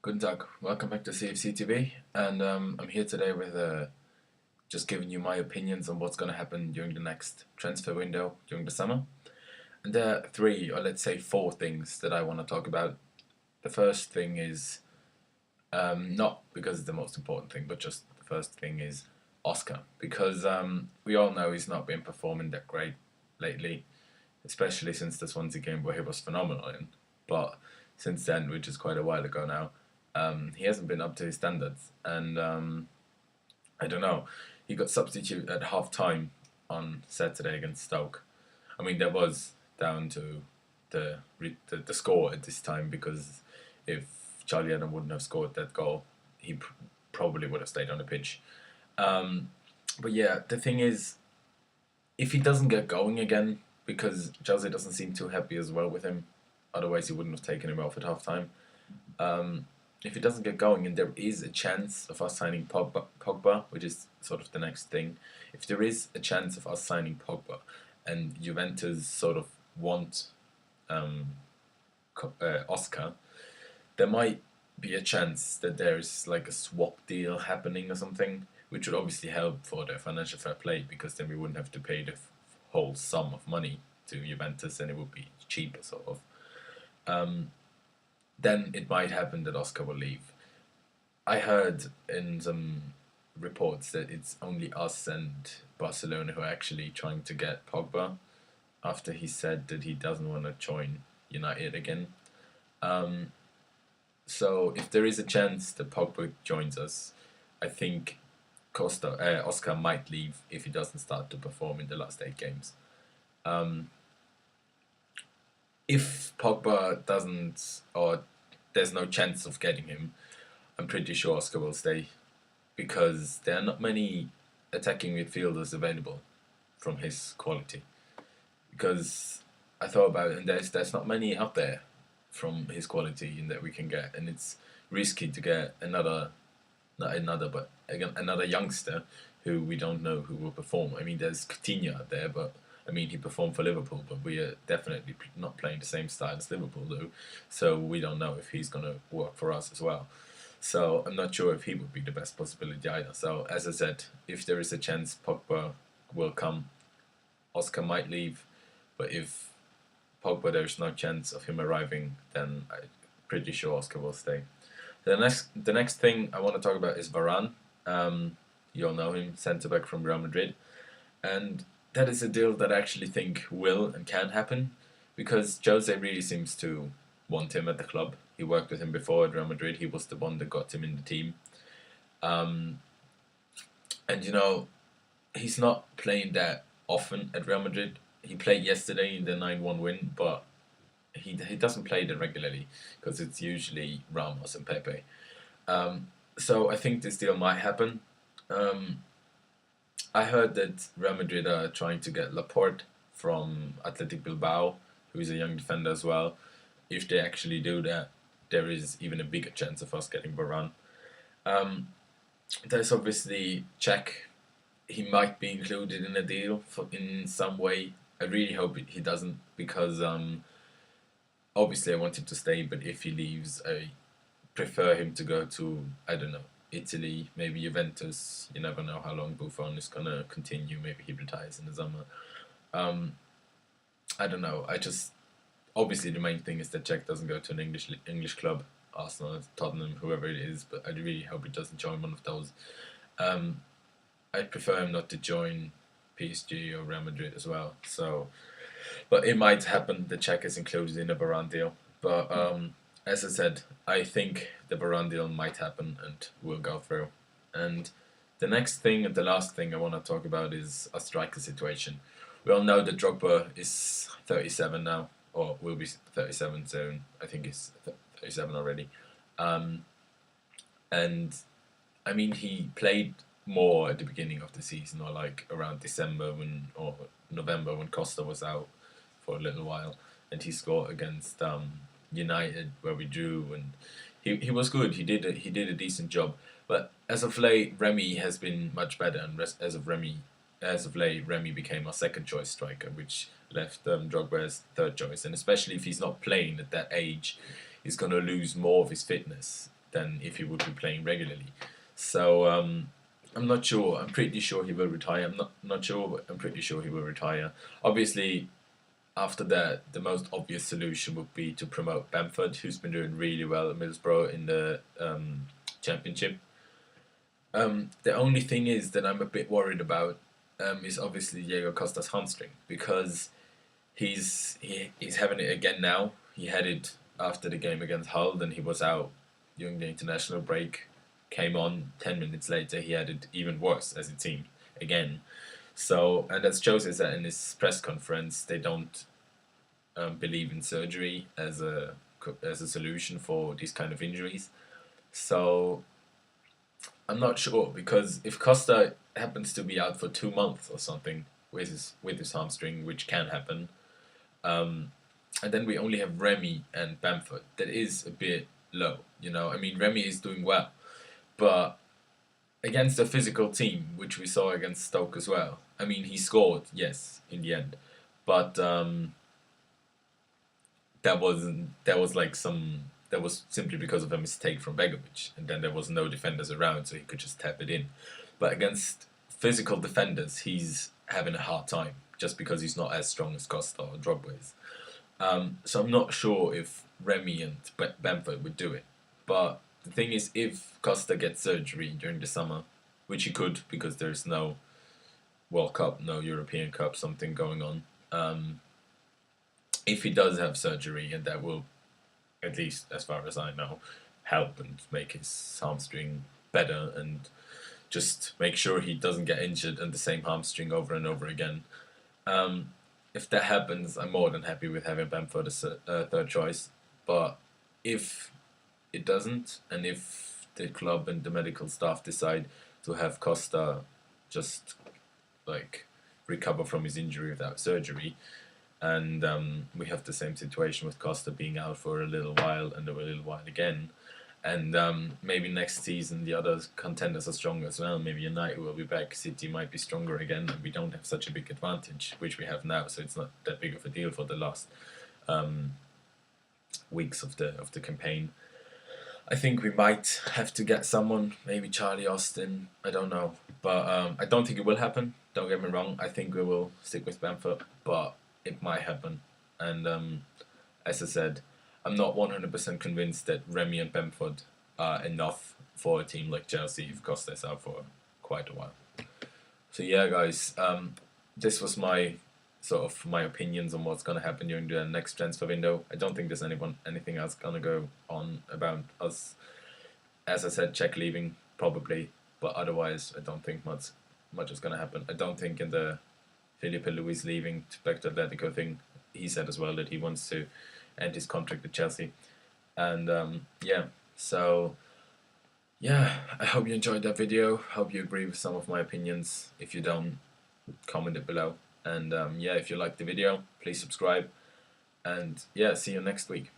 Guten Tag, welcome back to CFC TV, and I'm here today with just giving you my opinions on what's going to happen during the next transfer window during the summer. And there are three, or let's say four things that I want to talk about. The first thing is, not because it's the most important thing, but just the first thing is Oscar, because we all know he's not been performing that great lately, especially since the Swansea game where he was phenomenal in. But since then, which is quite a while ago now, he hasn't been up to his standards, and I don't know. He got substituted at half time on Saturday against Stoke. I mean, that was down to the score at this time, because if Charlie Adam wouldn't have scored that goal, he probably would have stayed on the pitch. But yeah, the thing is, if he doesn't get going again, because Jose doesn't seem too happy as well with him, otherwise he wouldn't have taken him off at half time. If he doesn't get going, and there is a chance of us signing Pogba, which is sort of the next thing, if there is a chance of us signing Pogba, and Juventus sort of want Oscar, there might be a chance that there's like a swap deal happening or something, which would obviously help for the financial fair play, because then we wouldn't have to pay the whole sum of money to Juventus, and it would be cheaper, sort of. Then it might happen that Oscar will leave. I heard in some reports that it's only us and Barcelona who are actually trying to get Pogba, after he said that he doesn't want to join United again. So if there is a chance that Pogba joins us, I think Oscar might leave if he doesn't start to perform in the last 8 games. If Pogba doesn't, or there's no chance of getting him, I'm pretty sure Oscar will stay, because there are not many attacking midfielders available from his quality. Because I thought about it, and there's not many out there from his quality in that we can get, and it's risky to get another youngster who we don't know who will perform. I mean, there's Coutinho out there, but I mean, he performed for Liverpool, but we are definitely not playing the same style as Liverpool do, so we don't know if he's going to work for us as well. So I'm not sure if he would be the best possibility either. So as I said, if there is a chance Pogba will come, Oscar might leave, but if Pogba, there's no chance of him arriving, then I'm pretty sure Oscar will stay. The next thing I want to talk about is Varane. You all know him, centre-back from Real Madrid. And that is a deal that I actually think will and can happen, because Jose really seems to want him at the club. He worked with him before at Real Madrid. He was the one that got him in the team. And, you know, he's not playing that often at Real Madrid. He played yesterday in the 9-1 win, but he doesn't play that regularly, because it's usually Ramos and Pepe. So I think this deal might happen. I heard that Real Madrid are trying to get Laporte from Athletic Bilbao, who is a young defender as well. If they actually do that, there is even a bigger chance of us getting Varane. There's obviously Cech. He might be included in a deal in some way. I really hope he doesn't, because obviously I want him to stay, but if he leaves, I prefer him to go to, I don't know, Italy, maybe Juventus. You never know how long Buffon is going to continue. Maybe he retires in the summer. I don't know. Obviously the main thing is that Cech doesn't go to an English club, Arsenal, Tottenham, whoever it is, but I really hope he doesn't join one of those. I prefer him not to join PSG or Real Madrid as well. So, but it might happen that Cech is included in a Varane deal. But as I said, I think the Varane deal might happen and will go through. And the next thing and the last thing I want to talk about is a striker situation. We all know that Drogba is 37 now, or will be 37 soon. I think he's 37 already. And I mean, he played more at the beginning of the season, or like around December or November, when Costa was out for a little while, and he scored against United, where we drew, and he was good. He did a decent job. But as of late, Remy has been much better, and as of late, Remy became our second choice striker, which left Drogba as third choice. And especially if he's not playing at that age, he's going to lose more of his fitness than if he would be playing regularly. So I'm not sure. I'm pretty sure he will retire. I'm not sure, but I'm pretty sure he will retire. Obviously, after that, the most obvious solution would be to promote Bamford, who's been doing really well at Middlesbrough in the Championship. The only thing is that I'm a bit worried about is obviously Diego Costa's hamstring, because he's having it again now. He had it after the game against Hull, then he was out during the international break. Came on 10 minutes later, he had it even worse, as it seemed, again. So, and that shows us that in his press conference, they don't believe in surgery as a solution for these kind of injuries. So I'm not sure, because if Costa happens to be out for 2 months or something with his hamstring, which can happen, and then we only have Remy and Bamford, that is a bit low. You know, I mean, Remy is doing well, but against a physical team, which we saw against Stoke as well. I mean, he scored, yes, in the end, but that was simply because of a mistake from Begovic, and then there was no defenders around, so he could just tap it in. But against physical defenders, he's having a hard time, just because he's not as strong as Costa or Drogba is. So I'm not sure if Remy and Bamford would do it. But the thing is, if Costa gets surgery during the summer, which he could, because there's no World Cup, no European Cup, something going on. If he does have surgery, and that will, at least as far as I know, help and make his hamstring better, and just make sure he doesn't get injured and the same hamstring over and over again. If that happens, I'm more than happy with having Bamford as a third choice. But if it doesn't, and if the club and the medical staff decide to have Costa just like recover from his injury without surgery, and we have the same situation with Costa being out for a little while and a little while again, and maybe next season the other contenders are stronger as well. Maybe United will be back, City might be stronger again, and we don't have such a big advantage, which we have now, so it's not that big of a deal for the last weeks of the campaign. I think we might have to get someone, maybe Charlie Austin, I don't know. But I don't think it will happen, don't get me wrong. I think we will stick with Bamford, but it might happen. And as I said, I'm not 100% convinced that Remy and Bamford are enough for a team like Chelsea if Costa is out for quite a while. So yeah, guys, this was my opinions on what's going to happen during the next transfer window. I don't think there's anything else going to go on about us. As I said, Cech leaving, probably, but otherwise I don't think much is going to happen. I don't think in the Felipe Luis leaving back to Atletico thing, he said as well that he wants to end his contract with Chelsea. And yeah, so yeah, I hope you enjoyed that video. Hope you agree with some of my opinions. If you don't, comment it below. And yeah, if you liked the video, please subscribe. And yeah, see you next week.